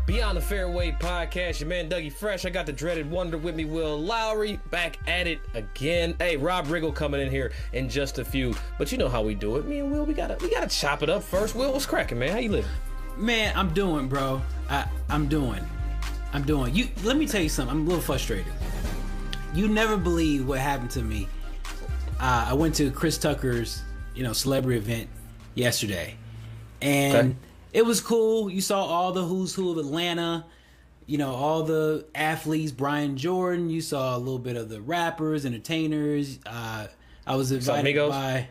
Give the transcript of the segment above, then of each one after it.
Beyond the Fairway podcast, your man Dougie Fresh. I got the dreaded wonder with me, Will Lowery, back at it again. Hey, Rob Riggle coming in here in just a few, but you know how we do it. Me and Will, we gotta chop it up first. Will, what's cracking, man? How you living? Man, I'm doing, bro. I'm doing. Let me tell you something. I'm a little frustrated. You never believe what happened to me. I went to Chris Tucker's, celebrity event yesterday, and it was cool. You saw all the who's who of Atlanta, all the athletes, Brian Jordan. You saw a little bit of the rappers, entertainers. I was invited by.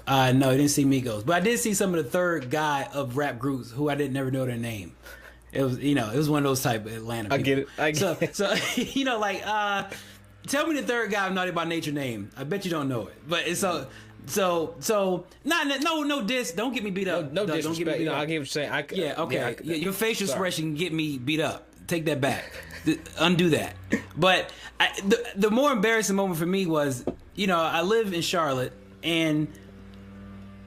No, I didn't see Migos, but I did see some of the third guy of rap groups who I didn't never know their name. It was, it was one of those type of Atlanta people. I get it. So tell me the third guy of Naughty by Nature name. I bet you don't know it, but it's no diss. Don't get me beat up. No Doug, disrespect. don't get me beat up. I get what you're saying. Okay. Your facial expression can get me beat up. Take that back. Undo that. But the more embarrassing moment for me was, I live in Charlotte, and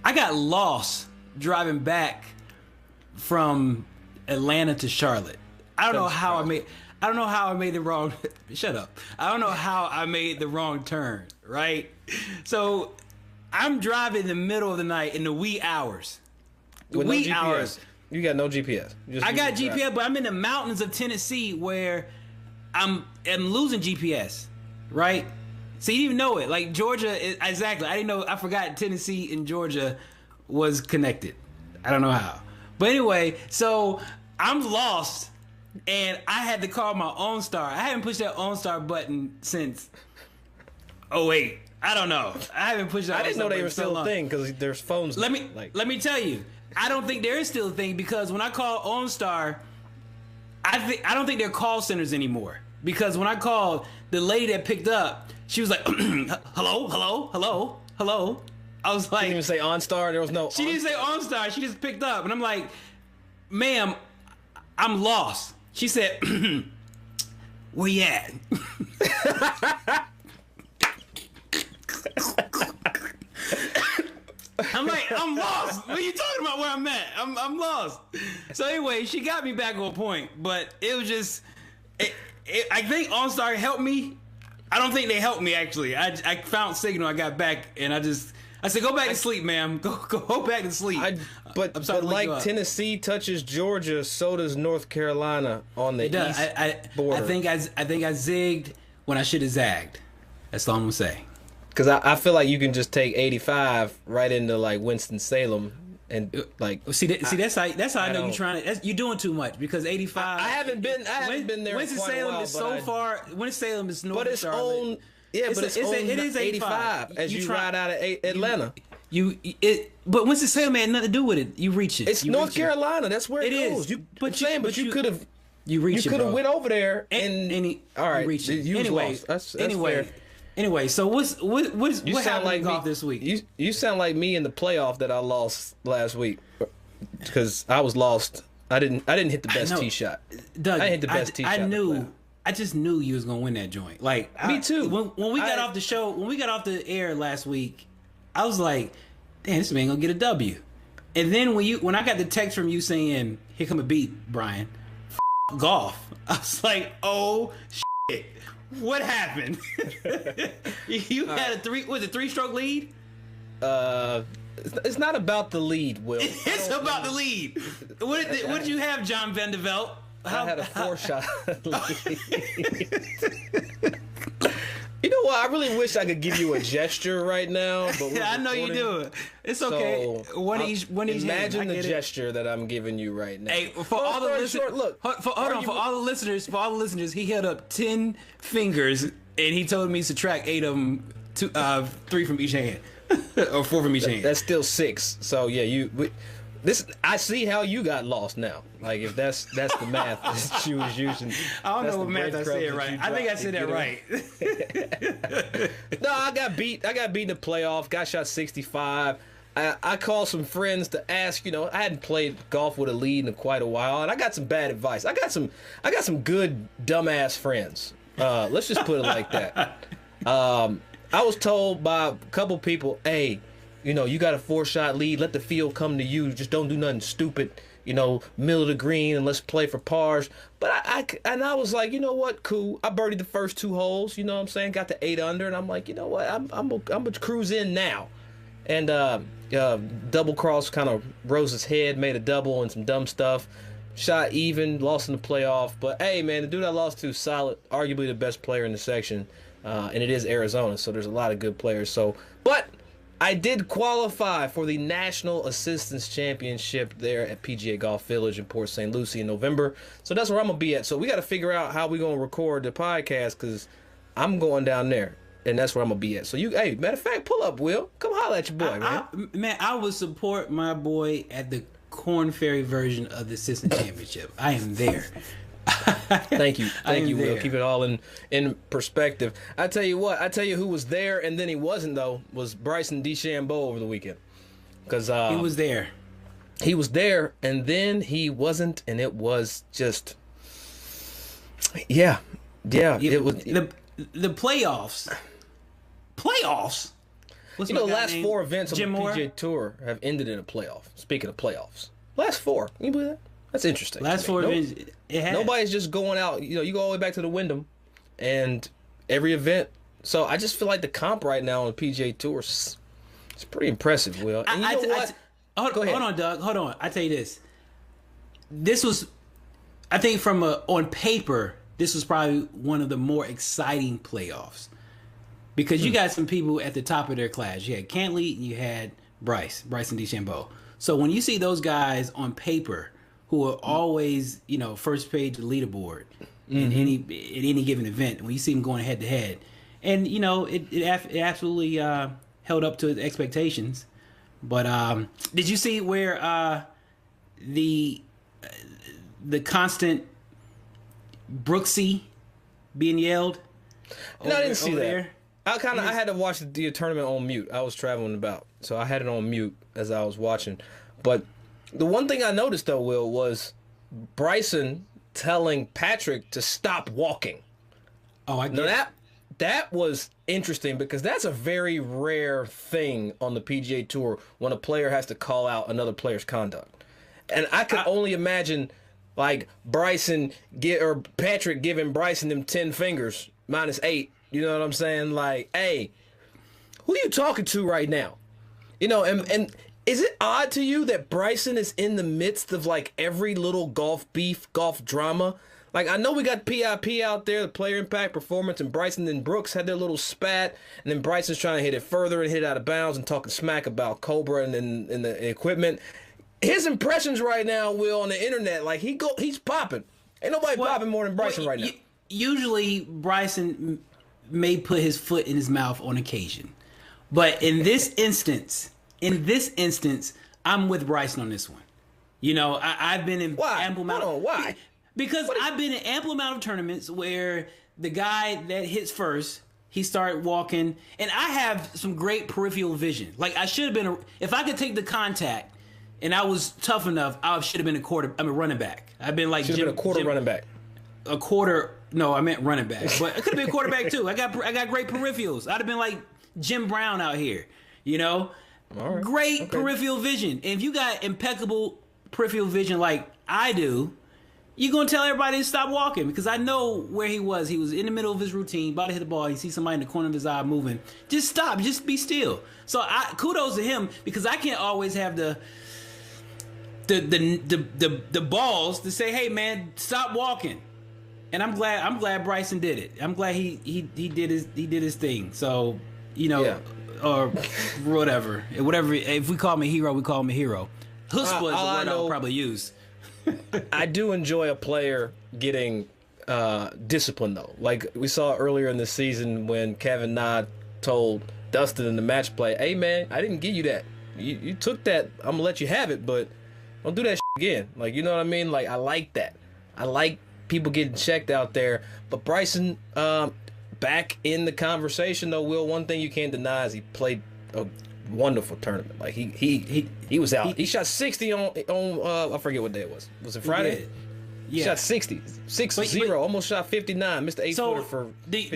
I got lost driving back from Atlanta to Charlotte. I don't know how I made the wrong. Shut up. I don't know how I made the wrong turn. Right. So I'm driving in the middle of the night in the wee hours. With no GPS. You got no GPS. I got GPS, but I'm in the mountains of Tennessee where I'm losing GPS. Right. So you didn't even know it. Like Georgia, exactly. I didn't know. I forgot Tennessee and Georgia was connected. I don't know how. But anyway, so I'm lost, and I had to call my OnStar. I haven't pushed that OnStar button since 2008. I don't know. I haven't pushed that. I didn't know they were still a thing because there's phones. Let me tell you. I don't think there is still a thing because when I call OnStar, I don't think they're call centers anymore. Because when I called, the lady that picked up, she was like, hello. I was like, she didn't even say OnStar. There was no. She didn't say OnStar. She just picked up, and I'm like, ma'am, I'm lost. She said, where you at? I'm like, I'm lost. What are you talking about where I'm at? I'm lost. So anyway, she got me back on point, but it was just, I think OnStar helped me. I don't think they helped me, actually. I found signal, I got back, and I said, go back to sleep, ma'am. Go back to sleep. But like Tennessee touches Georgia, so does North Carolina on the east border. I think I zigged when I should have zagged. That's all I'm gonna say. Because I feel like you can just take 85 right into like Winston-Salem and like. See that's how I know you're trying to. You're doing too much because 85. I haven't been there. Winston-Salem is so far. Winston-Salem is north of Charlotte. But it's 85 as you ride out of Atlanta. But Winston-Salem had nothing to do with it. You reach it. It's North Carolina. That's where it goes. But you could have. You could have went over there and all right. Reached it. Anyway, that's fair. Anyway, so what happened like golf this week? You sound like me in the playoff that I lost last week because I was lost. I didn't hit the best tee shot. Doug, I hit the best tee shot. I just knew you was gonna win that joint. Like me too. When we got off the show, when we got off the air last week, I was like, "Damn, this man gonna get a W." And then when I got the text from you saying, "Here come a beat, Brian," golf, I was like, "Oh shit, what happened?" You had a 3-stroke lead. It's not about the lead, Will. It's about the lead. What did you have, John Van de Velde? I had a 4-shot lead. You know what? I really wish I could give you a gesture right now, but I know you do. It's okay. So one each. Imagine the gesture that I'm giving you right now. Hey, for all the listeners, he held up 10 fingers and he told me to subtract 8 of them, 3 from each hand, or 4 from each hand. That's still 6. So yeah, I see how you got lost now. Like if that's the math that she was using. I don't know what math I said right. I think I said that right. No, I got beat. I got beat in the playoff. Got shot 65. I called some friends to ask. I hadn't played golf with a lead in quite a while, and I got some bad advice. I got some good dumbass friends. Let's just put it like that. I was told by a couple people, hey, you got a 4-shot lead. Let the field come to you. Just don't do nothing stupid. Middle of the green, and let's play for pars. But I was like, you know what, cool. I birdied the first 2 holes. You know what I'm saying? Got to 8 under, and I'm like, you know what, I'm gonna cruise in now. And double cross kind of rose his head, made a double and some dumb stuff. Shot even, lost in the playoff. But hey, man, the dude I lost to, solid, arguably the best player in the section, and it is Arizona, so there's a lot of good players. But I did qualify for the National Assistance Championship there at PGA Golf Village in Port St. Lucie in November. So that's where I'm going to be at. So we got to figure out how we're going to record the podcast because I'm going down there, and that's where I'm going to be at. So, hey, matter of fact, pull up, Will. Come holler at your boy, man. I will support my boy at the Korn Ferry version of the Assistant Championship. I am there. Thank you, Will. Keep it all in perspective. I tell you who was there and then he wasn't though was Bryson DeChambeau over the weekend, because he was there and then he wasn't, and it was just it was the playoffs. The last 4 events on the PGA Tour have ended in a playoff. Speaking of playoffs, last 4, can you believe that? That's interesting. Last 4 events, nobody's just going out. You go all the way back to the Wyndham, and every event. So I just feel like the comp right now on the PGA Tour is pretty impressive, Will. And you know what? Hold on, Doug. Hold on. I tell you this. This was, I think, on paper, this was probably one of the more exciting playoffs because you got some people at the top of their class. You had Cantley and you had Bryson DeChambeau. So when you see those guys on paper, who are always, first page of the leaderboard in any given event, when you see them going head to head, and it absolutely held up to expectations. But did you see where the constant Brooksy being yelled? No, I didn't see that. There? I had to watch the tournament on mute. I was traveling about, so I had it on mute as I was watching, but. The one thing I noticed, though, Will, was Bryson telling Patrick to stop walking. Oh, I get it. That was interesting because that's a very rare thing on the PGA Tour when a player has to call out another player's conduct. And I could only imagine, like, Patrick giving Bryson them 10 fingers, -8. You know what I'm saying? Like, hey, who are you talking to right now? And is it odd to you that Bryson is in the midst of, like, every little golf beef, golf drama? Like, I know we got PIP out there, the player impact performance, and Bryson and Brooks had their little spat, and then Bryson's trying to hit it further and hit it out of bounds and talking smack about Cobra and the equipment. His impressions right now, Will, on the internet, like, he's popping. Ain't nobody popping more than Bryson right now. Usually, Bryson may put his foot in his mouth on occasion. But in this instance, I'm with Bryson on this one. I've been in ample amount of... Why? Because I've been in ample amount of tournaments where the guy that hits first, he started walking, and I have some great peripheral vision. Like, I should have been... if I could take the contact and I was tough enough, I should have been a running back. I've been like... Should have been a quarter running back. A quarter... No, I meant running back. But I could have been a quarterback, too. I got great peripherals. I'd have been like Jim Brown out here, All right. Great peripheral vision. And if you got impeccable peripheral vision like I do, you're going to tell everybody to stop walking because I know where he was. He was in the middle of his routine, about to hit the ball. He sees somebody in the corner of his eye moving. Just stop. Just be still. So kudos to him because I can't always have the balls to say, hey, man, stop walking. And I'm glad Bryson did it. I'm glad he did his thing. So, or whatever. If we call him a hero, we call him a hero. Chutzpah is the word I'll probably use. I do enjoy a player getting disciplined, though. Like we saw earlier in the season when Kevin Na told Dustin in the match play, hey, man, I didn't give you that. You took that. I'm going to let you have it, but don't do that again. Like, you know what I mean? Like, I like that. I like people getting checked out there. But Bryson, back in the conversation, though, Will, one thing you can't deny is he played a wonderful tournament. Like, he was out. He shot 60 on I forget what day it was. Was it Friday? Yeah. He shot 60. 6-0, almost shot 59. Missed the 8-footer for 59.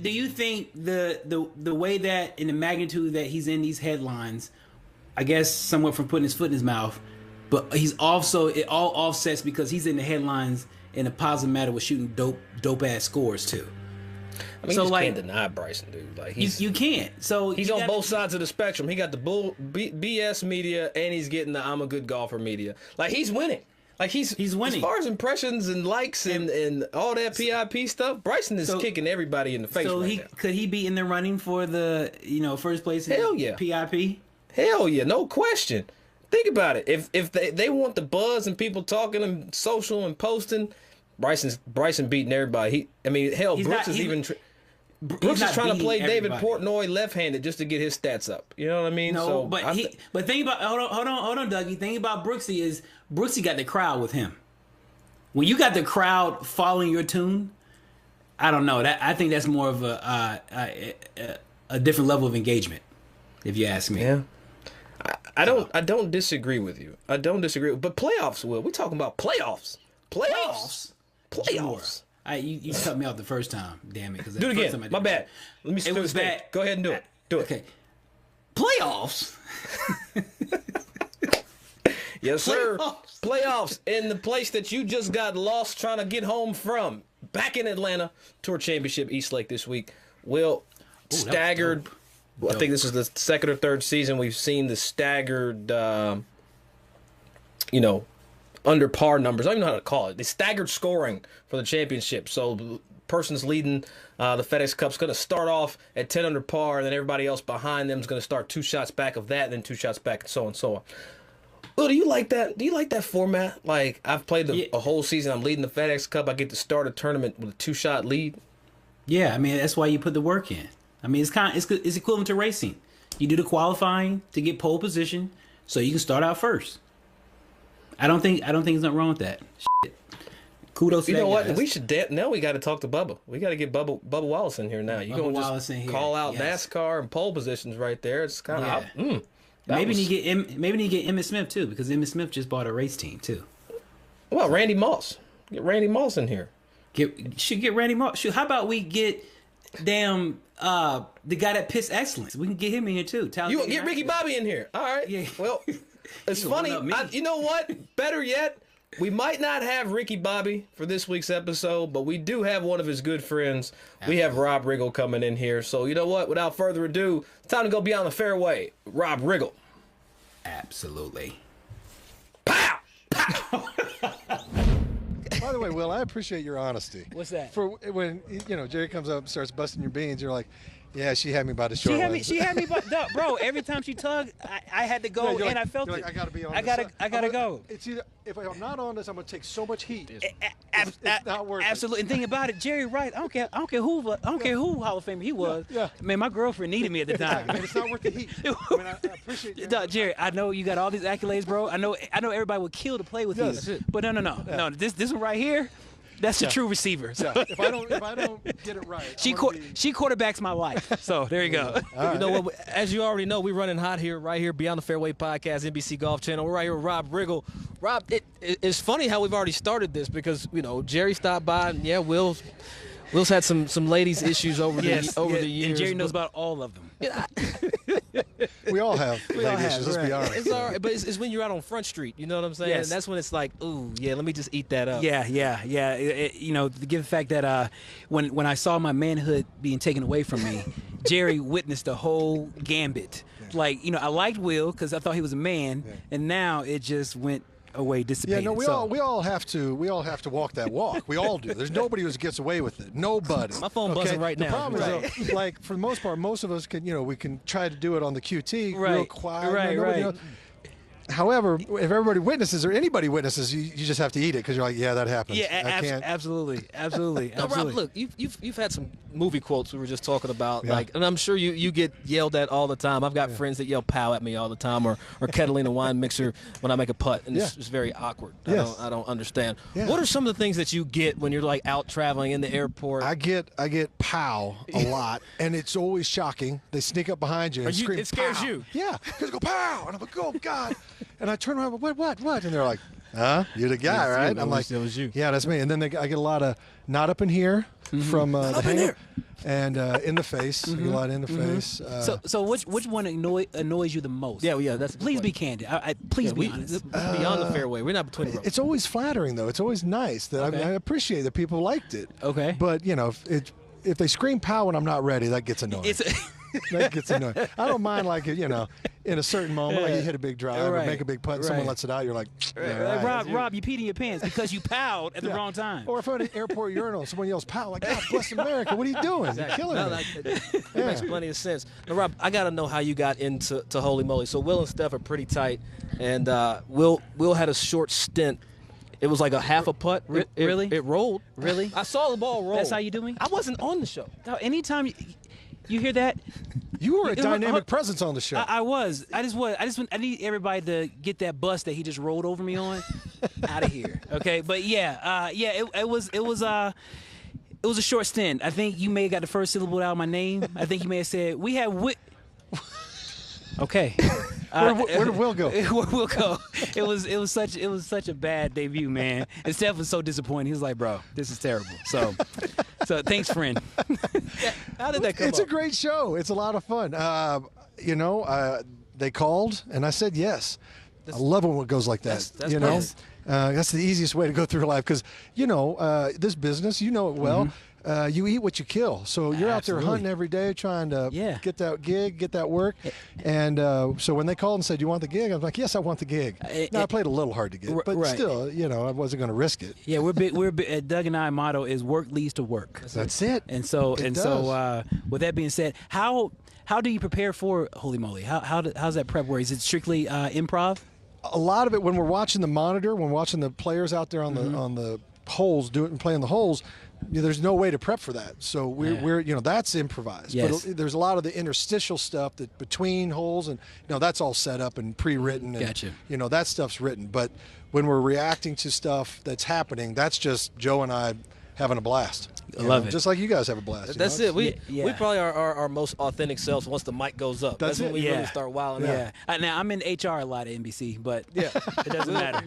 Do you think the way that in the magnitude that he's in these headlines I guess, somewhat from putting his foot in his mouth. But he's also, it all offsets because he's in the headlines in a positive matter with shooting dope ass scores too. I mean, so you just like, can't deny Bryson, dude. Like you can't. So he's on both sides of the spectrum. He got the BS media, and he's getting the I'm a good golfer media. Like he's winning. Like he's winning. As far as impressions and likes and all that PIP stuff, Bryson is kicking everybody in the face. So now. Could he be in the running for the first place? Hell yeah, PIP. Hell yeah, no question. Think about it. If they want the buzz and people talking and social and posting, Bryson beating everybody. Brooks is even. Brooks is trying to play David Portnoy left-handed just to get his stats up. You know what I mean? No, but think about hold on, Dougie. Think about Brooksy got the crowd with him. When you got the crowd following your tune, I don't know. I think that's more of a different level of engagement, if you ask me. Yeah. I don't disagree with you. I don't disagree. But playoffs, Will. We're talking about playoffs. Playoffs. You cut me off the first time. Damn it. Do it again. My bad. Let me see. It was bad. Go ahead and do it. Do it. Okay. Playoffs. Yes, sir. Playoffs in the place that you just got lost trying to get home from. Back in Atlanta. Tour Championship East Lake this week. Will, staggered. I think this is the second or third season we've seen the staggered, under par numbers. I don't even know how to call it. The staggered scoring for the championship. So the person's leading the FedEx Cup's going to start off at 10 under par, and then everybody else behind them is going to start 2 shots back of that, and then 2 shots back, and so on and so on. Well, do you like that? Do you like that format? Like, I've played a whole season. I'm leading the FedEx Cup. I get to start a tournament with a 2-shot lead. Yeah, I mean, that's why you put the work in. I mean, it's equivalent to racing. You do the qualifying to get pole position, so you can start out first. I don't think there's nothing wrong with that. Shit. Kudos to that. You know what? We should now we got to talk to Bubba. We got to get Bubba Wallace in here now. You going to just call out NASCAR and pole positions right there? It's kind of maybe you get Emmitt Smith too, because Emmitt Smith just bought a race team too. Well, Randy Moss. Get Randy Moss in here. Should get Randy Moss. How about we get the guy that pissed excellence? We can get him in here too. You get Ricky Bobby in here. All right. Yeah. Well, it's funny. You know what? Better yet, we might not have Ricky Bobby for this week's episode, but we do have one of his good friends. Absolutely. We have Rob Riggle coming in here. So you know what? Without further ado, it's time to go beyond the fairway. Rob Riggle. Absolutely. Pow! Pow! By the way, Will, I appreciate your honesty. What's that? For when Jerry comes up and starts busting your beans, you're like, yeah, she had me by the short line. She had me by bro. Every time she tugged, I had to go, and I felt it. I gotta be on. I gotta go. It's either if I'm not on this, I'm gonna take so much heat. It's not worth absolutely. And think about it, Jerry Wright. I don't care who Hall of Famer he was. Yeah. Man, my girlfriend needed me at the time. And it's not worth the heat. I appreciate that. Jerry, I know you got all these accolades, bro. I know everybody would kill to play with you. But no. This one right here. That's the true receiver. So. Yeah. If I don't get it right, she quarterbacks my life. So there you go. Right. You know what? As you already know, we're running hot here, right here, Beyond the Fairway podcast, NBC Golf Channel. We're right here with Rob Riggle. Rob, it's funny how we've already started this because Jerry stopped by and Will's had some ladies issues over the years. And Jerry knows about all of them. We all have lady issues. Let's be honest. It's all right, but it's when you're out on Front Street. You know what I'm saying? Yes. And that's when it's like, ooh, yeah, let me just eat that up. Yeah. To give the fact that when I saw my manhood being taken away from me, Jerry witnessed the whole gambit. Yeah. Like, I liked Will because I thought he was a man, and now it just went away, dissipated. Yeah, no, we all have to walk that walk. We all do. There's nobody who gets away with it. Nobody. My phone buzzing right now. The problem is, like, for the most part, most of us can, we can try to do it on the QT real quiet. Right. However, if everybody witnesses or anybody witnesses, you just have to eat it because you're like, yeah, that happens. Yeah, absolutely. No, Rob, look, you've had some movie quotes we were just talking about, and I'm sure you get yelled at all the time. I've got friends that yell "pow" at me all the time, or Kettling a wine mixer when I make a putt, and it's very awkward. Yes. I don't understand. Yeah. What are some of the things that you get when you're like out traveling in the airport? I get "pow" a lot, and it's always shocking. They sneak up behind you and scream. It scares pow. you. Yeah, because go "pow," and I'm like, oh God. And I turn around, what? And they're like, You're the guy, right? I'm like, it was you. Yeah, that's me. And then I get a lot of not up in here from the hanger and in the face. I get a lot in the face. So which one annoys you the most? Yeah. That's please be candid. Please be honest. Beyond the fairway, we're not between the ropes. It's always flattering, though. It's always nice that I appreciate that people liked it. Okay. But if they scream pow when I'm not ready, that gets annoying. That gets annoying. I don't mind, like, in a certain moment, like you hit a big drive or make a big putt, and someone lets it out, you're like, Rob, you peed in your pants because you powed at the wrong time. Or if I'm at an airport urinal and someone yells pow, like, God bless America, what are you doing? Exactly. You're killing me. It makes plenty of sense. Now, Rob, I got to know how you got into Holey Moley. So Will and Steph are pretty tight, and Will had a short stint. It was like a half a putt. Really? It rolled. Really? I saw the ball roll. That's how you do me? I wasn't on the show. No, anytime you hear that, you were a dynamic presence on the show. I was. I need everybody to get that bus that he just rolled over me on out of here. Okay, but it was a short stint. I think you may have got the first syllable out of my name. I think you may have said we had Okay. Where did Will go? Where Will go? It was such a bad debut, man. And Steph was so disappointed. He was like, "Bro, this is terrible." So thanks, friend. How did that come It's a great show. It's a lot of fun. They called, and I said yes. I love when it goes like that. That's that's the easiest way to go through life because this business, you know it well. You eat what you kill. So you're out there hunting every day trying to get that gig, get that work. And so when they called and said, "You want the gig?" I was like, "Yes, I want the gig." Now, I played a little hard to get, but still, I wasn't going to risk it. Yeah, we're big. Doug and I motto is work leads to work. That's it. And so with that being said, how do you prepare for Holey Moley? How's that prep work? Is it strictly improv? A lot of it when we're watching the monitor, when we're watching the players out there on the holes playing the holes. There's no way to prep for that, so we're that's improvised. Yes. But there's a lot of the interstitial stuff that between holes, and that's all set up and pre-written. And, Gotcha. That stuff's written. But when we're reacting to stuff that's happening, that's just Joe and I having a blast. I love it. Just like you guys have a blast. That's it. We probably are our most authentic selves once the mic goes up. That's when we really start wilding out. Now I'm in HR a lot at NBC, but it doesn't matter.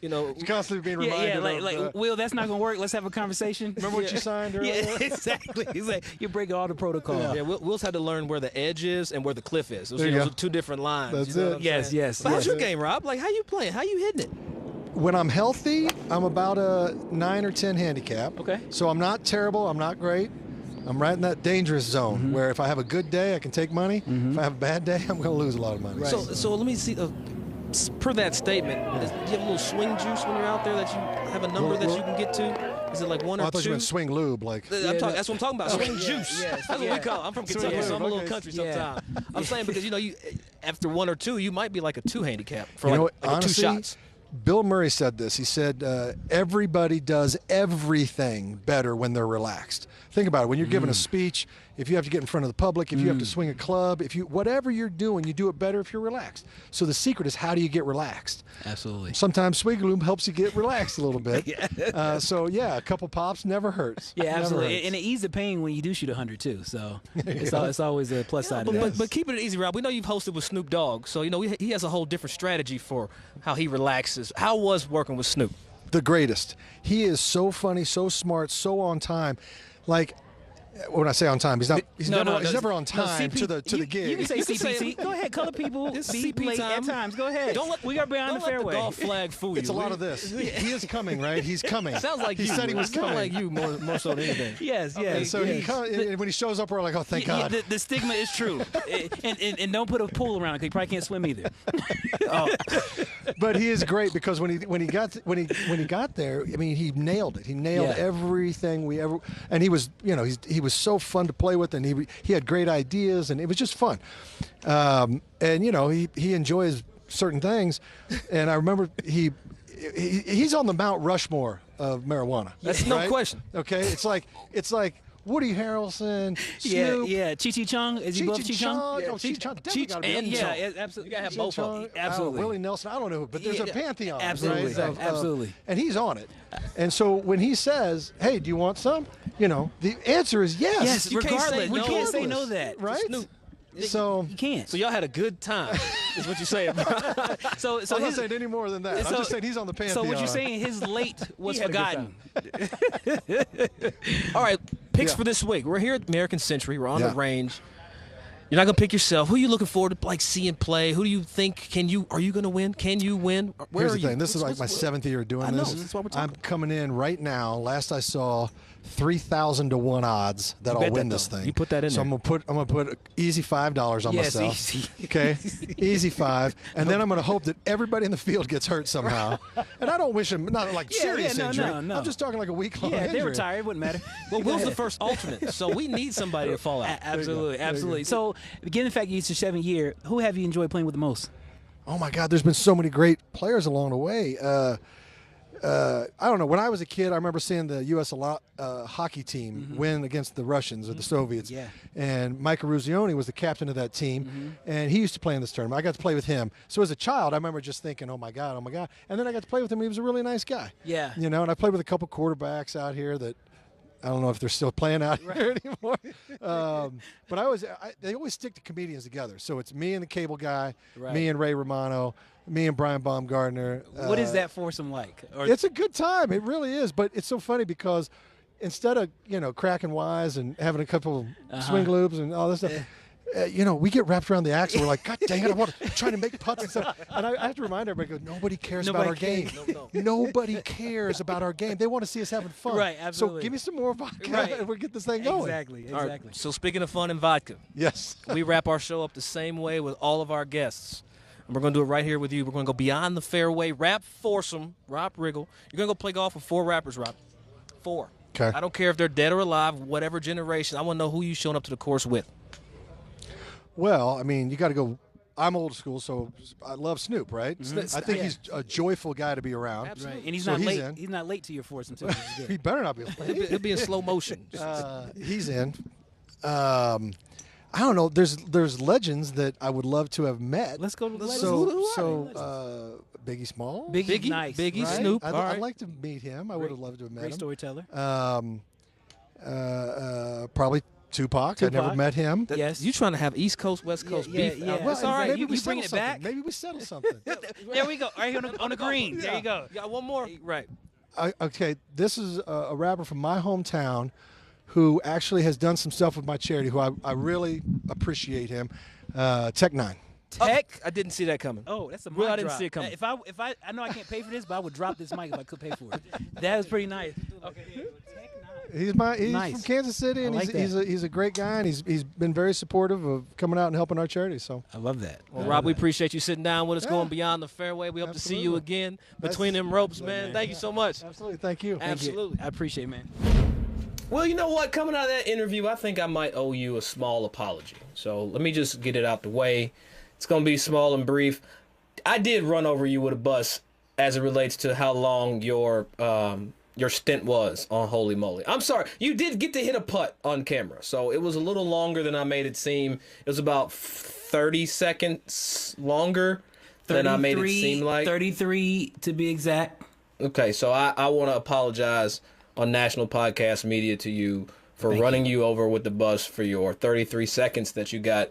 You're constantly being reminded. Like Will, that's not gonna work. Let's have a conversation. Remember what you signed earlier? Yeah, exactly. He's like, you break all the protocol. Yeah, Will's had to learn where the edge is and where the cliff is. Those are two different lines. That's it. Yes. But how's your game, Rob? Like, how you playing? How you hitting it? When I'm healthy, I'm about a 9 or 10 handicap. Okay. So I'm not terrible. I'm not great. I'm right in that dangerous zone where if I have a good day, I can take money. If I have a bad day, I'm going to lose a lot of money. Right. So let me see. Per that statement, do you have a little swing juice when you're out there that you have a number that you can get to? Is it like one or two? I thought you meant swing lube. That's what I'm talking about. Swing juice. That's what we call it. I'm from Kentucky, so I'm a little country sometimes. I'm saying because you after one or two, you might be like a 2 handicap for honestly, 2 shots. Bill Murray said this. He said, everybody does everything better when they're relaxed. Think about it. When you're giving a speech, if you have to get in front of the public, if you have to swing a club, whatever you're doing, you do it better if you're relaxed. So the secret is, how do you get relaxed? Absolutely. Sometimes swing lube helps you get relaxed a little bit. A couple pops never hurts. Yeah, absolutely. And it eases the pain when you do shoot 100 too. So it's always a plus side of that. But keeping it easy, Rob. We know you've hosted with Snoop Dogg, so he has a whole different strategy for how he relaxes. How was working with Snoop? The greatest. He is so funny, so smart, so on time. Like, when I say on time, he's never on time to the gig. You can say CPT. Go ahead, color people. It's be CP late time. at times. Go ahead. We got behind the fairway. The golf flag fool you. It's a lot of this. He is coming, right? He's coming. Sounds like he said he was coming. Like you more so than anything. Yes. So when he shows up, we're like, oh, thank God. The stigma is true, and don't put a pool around it because he probably can't swim either. But he is great because when he got there, I mean, he nailed it. He nailed everything we ever. And he was he was so fun to play with, and he had great ideas, and it was just fun. And he enjoys certain things, and I remember he's on the Mount Rushmore of marijuana. That's no question. Okay, it's like Woody Harrelson, Snoop. Cheech Chong. Is he above Cheech Chong? Cheech Chong. Absolutely. Absolutely. You gotta have both of them. Absolutely. Willie Nelson. I don't know, but there's a pantheon. Absolutely. Right? Absolutely. And he's on it. And so when he says, "Hey, do you want some?" The answer is yes. Yes, regardless. We can't say no to that. Right? Snoop. So you can't. So y'all had a good time, is what you're saying, bro. So I'm not saying any more than that. I'm just saying he's on the pantheon. So what you're saying, his late was He had a good forgotten. All right, picks Yeah. for this week. We're here at American Century. We're on the Yeah. range. You're not gonna pick yourself. Who are you looking forward to seeing play? Who do you think are you gonna win? Can you win? Where Here's are the you? thing. This is like my 7th year doing I know, this. that's what we're I'm talking coming in right now. Last I saw, 3,000 to 1 odds that You I'll bet win that, this though. thing. You put that in so there. I'm gonna put easy $5 on Yes, myself. easy. Okay, easy 5, and then I'm gonna hope that everybody in the field gets hurt somehow. And I don't wish them not like serious no, injury. no. I'm just talking like a week-long Yeah, injury. they retired. It wouldn't matter. Well, Will's the first alternate, so we need somebody to fall out. Absolutely, absolutely. So, given the fact it's your 7th year, who have you enjoyed playing with the most? Oh my God, there's been so many great players along the way. I don't know. When I was a kid, I remember seeing the U.S. hockey team win against the Russians or the Soviets. Yeah. And Mike Eruzione was the captain of that team, and he used to play in this tournament. I got to play with him. So as a child, I remember just thinking, oh my God. And then I got to play with him. He was a really nice guy. Yeah. You know, and I played with a couple quarterbacks out here that I don't know if they're still playing out here anymore. But they always stick the comedians together. So it's me and the cable guy, Right. me and Ray Romano, me and Brian Baumgartner. What is that foursome like? Or, It's a good time. It really is. But it's so funny because instead of, cracking wise and having a couple of swing loops and all this stuff, we get wrapped around the axle. We're like, God dang it, I'm trying to make putts and stuff. And I have to remind everybody, nobody cares about our game. Nobody cares about our game. They want to see us having fun. Right, absolutely. So give me some more vodka Right. and we'll get this thing going. Exactly, All right, exactly. so speaking of fun and vodka, Yes. we wrap our show up the same way with all of our guests. And we're going to do it right here with you. We're going to go beyond the fairway, rap foursome, Rob Riggle. You're going to go play golf with 4 rappers, Rob. 4. Okay. I don't care if they're dead or alive, whatever generation. I want to know who you showing up to the course with. Well, I mean, you got to go. I'm old school, so I love Snoop, right? I think he's a joyful guy to be around. Right. And he's So not he's late. in. He's not late to your foursome too. Which is good. He better not be late. It'll be in slow motion. He's in. I don't know. There's legends that I would love to have met. Let's go to the legends. So Biggie Small. Biggie, nice. Biggie, right? Snoop. I'd, all I'd right. like to meet him. I would have loved to have met Great him. storyteller. Probably Tupac. I never Tupac. met him. Yes. You trying to have East Coast, West Coast yeah, beef? yeah. out Well, there. all right. Maybe You we bring settle it something. back. Maybe we settle something. There we go. Right here on the green. There you go. You got one more? Right. Okay, this is a rapper from my hometown who actually has done some stuff with my charity, who I really appreciate him, Tech Nine. Tech. I didn't see that coming. Oh, that's a mic Well, I didn't drop. see it coming. If I know I can't pay for this, but I would drop this mic if I could pay for it. That was pretty nice. Okay. He's Nice. from Kansas City, and I like he's a great guy, and he's been very supportive of coming out and helping our charity. So I love that. Well, Rob, we appreciate you sitting down with us, Yeah. going beyond the fairway. We hope to see you Absolutely. again between them ropes, man. Thank you so much. absolutely, thank you. Absolutely. I appreciate it, man. Well, you know what? Coming out of that interview, I think I might owe you a small apology. So let me just get it out the way. It's going to be small and brief. I did run over you with a bus as it relates to how long your stint was on Holey Moley. I'm sorry. You did get to hit a putt on camera, so it was a little longer than I made it seem. It was about 30 seconds longer than I made it seem like. 33 to be exact. Okay, so I want to apologize on national podcast media to you for running you over with the bus for your 33 seconds that you got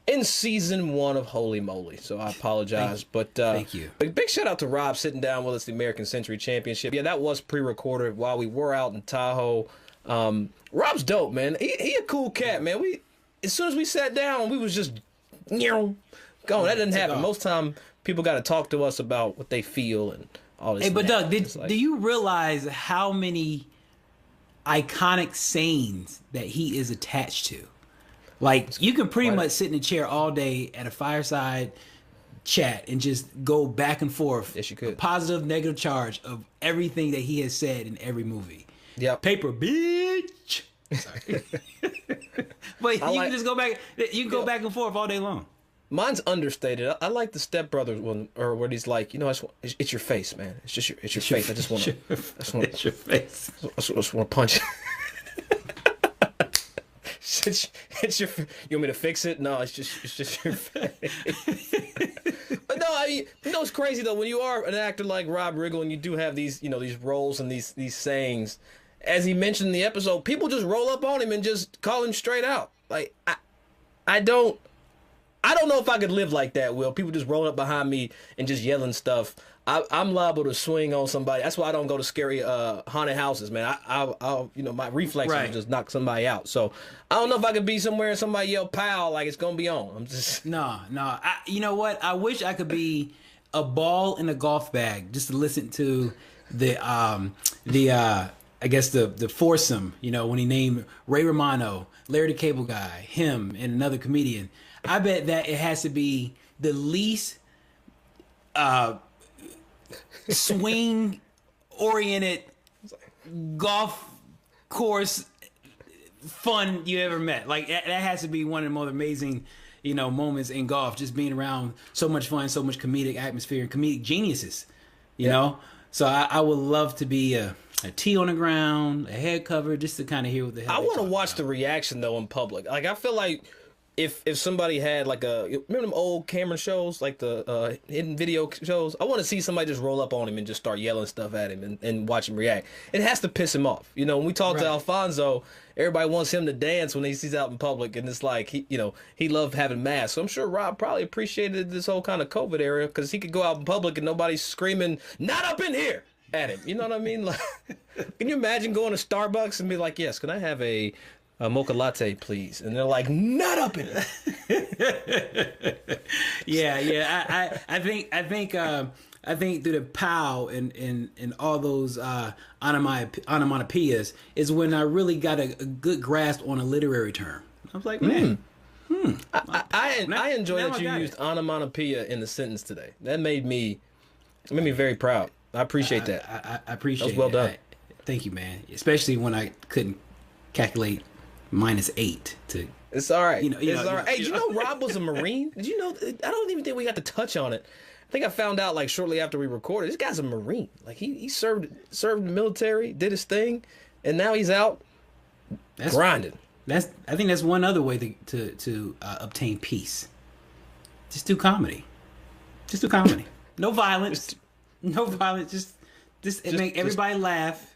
in season 1 of Holey Moley. So I apologize. But Thank you. Big shout out to Rob sitting down with us, the American Century Championship. Yeah, that was pre-recorded while we were out in Tahoe. Rob's dope, man. He a cool cat, man. As soon as we sat down, we was just going. That didn't happen. Most time people got to talk to us about what they feel and all this. Hey, but and that. Doug, do you realize how many iconic sayings that he is attached to? Like, you can pretty much sit in a chair all day at a fireside chat and just go back and forth. Yes, you could. A positive, negative charge of everything that he has said in every movie. Yep. Paper, bitch. Sorry. But you can just go back. You can go back and forth all day long. Mine's understated. I like the Step Brothers one, or where he's like, it's your face, man. It's just your face. I just want to. It's your face. I just want to punch it. it's your. You want me to fix it? No, it's just your face. But no, it's crazy though when you are an actor like Rob Riggle and you do have these, these roles and these sayings. As he mentioned in the episode, people just roll up on him and just call him straight out. Like I don't I don't know if I could live like that, Will. People just rolling up behind me and just yelling stuff. I'm liable to swing on somebody. That's why I don't go to scary haunted houses, man. I'll my reflexes will just knock somebody out. So I don't know if I could be somewhere and somebody yell "pow" like it's gonna be on. I'm just No. You know what? I wish I could be a ball in a golf bag just to listen to the I guess the foursome. When he named Ray Romano, Larry the Cable Guy, him, and another comedian. I bet that it has to be the least swing-oriented golf course fun you ever met. Like that has to be one of the most amazing, moments in golf. Just being around so much fun, so much comedic atmosphere, and comedic geniuses. You know, so I would love to be a tee on the ground, a head cover, just to kind of hear what the hell. I want to watch the reaction though in public. Like I feel like. If somebody had remember them old camera shows, like the hidden video shows, I want to see somebody just roll up on him and just start yelling stuff at him and watch him react. It has to piss him off. When we talk to Alfonso, everybody wants him to dance when he's out in public, and it's like he loved having masks. So I'm sure Rob probably appreciated this whole kind of COVID era because he could go out in public and nobody's screaming "not up in here" at him. You know what I mean? Like, can you imagine going to Starbucks and be like, "Yes, can I have a mocha latte, please?" And they're like, "Not up in it." Yeah. I think through the POW and all those onomatopoeias is when I really got a good grasp on a literary term. I was like, man. I enjoy that you used onomatopoeia in the sentence today. That made me very proud. I appreciate that. I appreciate it. That was well done. Thank you, man. Especially when I couldn't calculate -8 to. It's all right. It's all right. Hey, did you know Rob was a Marine? Did you know? I don't even think we got to touch on it. I think I found out shortly after we recorded. This guy's a Marine. Like he served in the military, did his thing, and now he's out grinding. I think that's one other way to obtain peace. Just do comedy. No violence. No violence. Just make everybody laugh.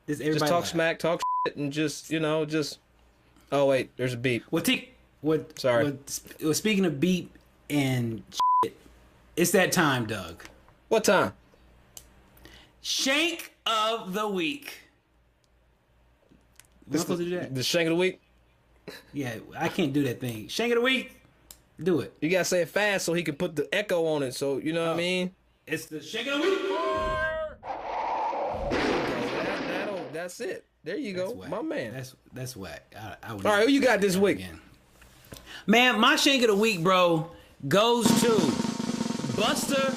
Just talk smack, talk shit, and just. Oh wait, there's a beep. Sorry. Speaking of beep and shit, it's that time, Doug. What time? Shank of the week. Am I supposed to do that? The Shank of the week? Yeah, I can't do that thing. Shank of the week. Do it. You gotta say it fast so he can put the echo on it. So you know what I mean. It's the Shank of the week. That's it. There you go, my man. That's whack. All right, who you got this week? Again. Man, my Shank of the week, bro, goes to Busta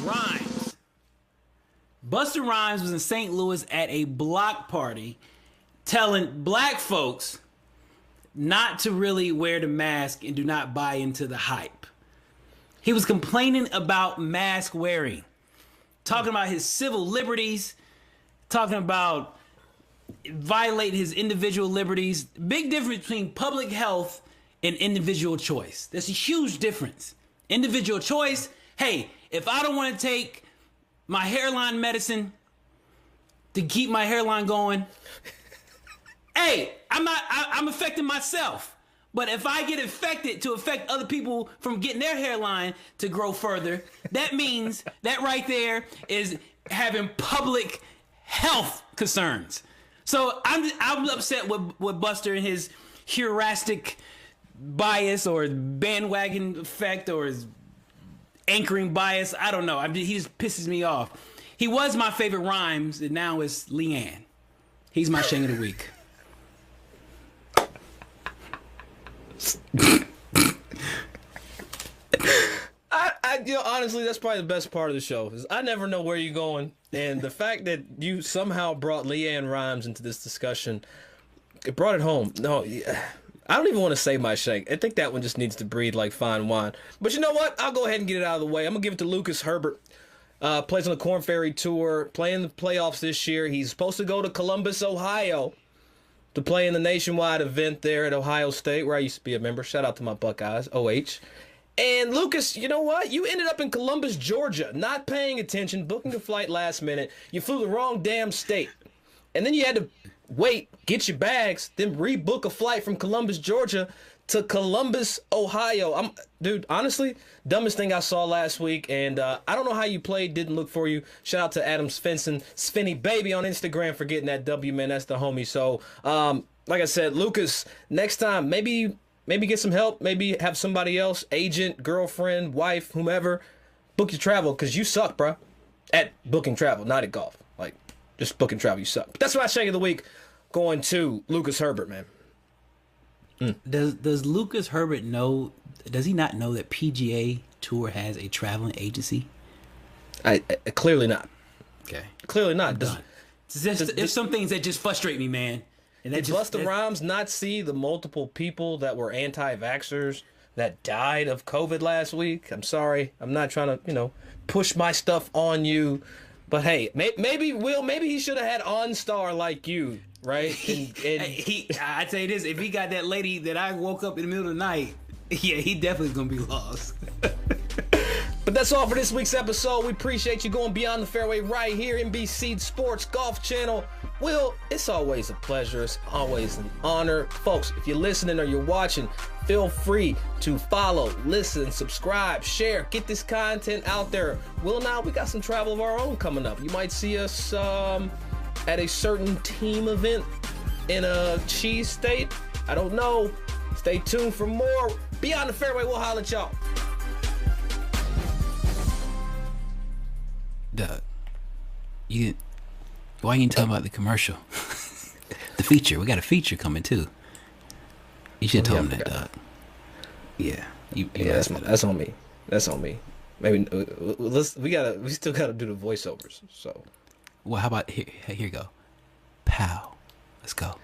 Rhymes. Busta Rhymes was in St. Louis at a block party telling black folks not to really wear the mask and do not buy into the hype. He was complaining about mask wearing, talking about his civil liberties, talking about violate his individual liberties. Big difference between public health and individual choice. There's a huge difference. Individual choice, hey, if I don't want to take my hairline medicine to keep my hairline going, hey, I'm affecting myself. But if I get infected to affect other people from getting their hairline to grow further, that means that right there is having public health concerns. So I'm upset with Buster and his heuristic bias or bandwagon effect or his anchoring bias. I don't know. He just pisses me off. He was my favorite Rhymes, and now it's Leanne. He's my Shank of the week. Honestly, that's probably the best part of the show. Is I never know where you're going, and the fact that you somehow brought Leanne Rhymes into this discussion, it brought it home. No, I don't even want to say my Shank. I think that one just needs to breathe like fine wine. But you know what? I'll go ahead and get it out of the way. I'm gonna give it to Lucas Herbert. Plays on the Korn Ferry Tour, playing the playoffs this year. He's supposed to go to Columbus, Ohio, to play in the nationwide event there at Ohio State, where I used to be a member. Shout out to my Buckeyes, OH. And Lucas, you know what? You ended up in Columbus, Georgia, not paying attention, booking a flight last minute. You flew the wrong damn state. And then you had to wait, get your bags, then rebook a flight from Columbus, Georgia to Columbus, Ohio. Dude, honestly, dumbest thing I saw last week, and I don't know how you played, didn't look for you. Shout out to Adam Svensson, Svenny Baby on Instagram for getting that W, man. That's the homie. So, like I said, Lucas, next time, maybe get some help, maybe have somebody else, agent, girlfriend, wife, whomever, book your travel, because you suck, bro. At booking travel, not at golf. Like, just booking travel, you suck. But that's my Shank of the Week, going to Lucas Herbert, man. Does Lucas Herbert know? Does he not know that PGA Tour has a traveling agency? I clearly not. Okay, clearly not. There's some things that just frustrate me, man. And did Busta Rhymes not see the multiple people that were anti-vaxxers that died of COVID last week? I'm sorry, I'm not trying to push my stuff on you, but hey, maybe he should have had OnStar like you. Right? I tell you this, if he got that lady that I woke up in the middle of the night, yeah, he definitely gonna be lost. But that's all for this week's episode. We appreciate you going beyond the fairway right here, NBC Sports Golf Channel. Will, it's always a pleasure. It's always an honor. Folks, if you're listening or you're watching, feel free to follow, listen, subscribe, share, get this content out there. Will and I, we got some travel of our own coming up. You might see us at a certain team event in a cheese state. I don't know. Stay tuned for more. Beyond the fairway, we'll holler at y'all. Doug, why you ain't talking about the commercial? The feature. We got a feature coming too. You should have told him that, Doug. Yeah. That's on me. That's on me. Maybe we still gotta do the voiceovers. So. Well, how about here you go. Pow. Let's go.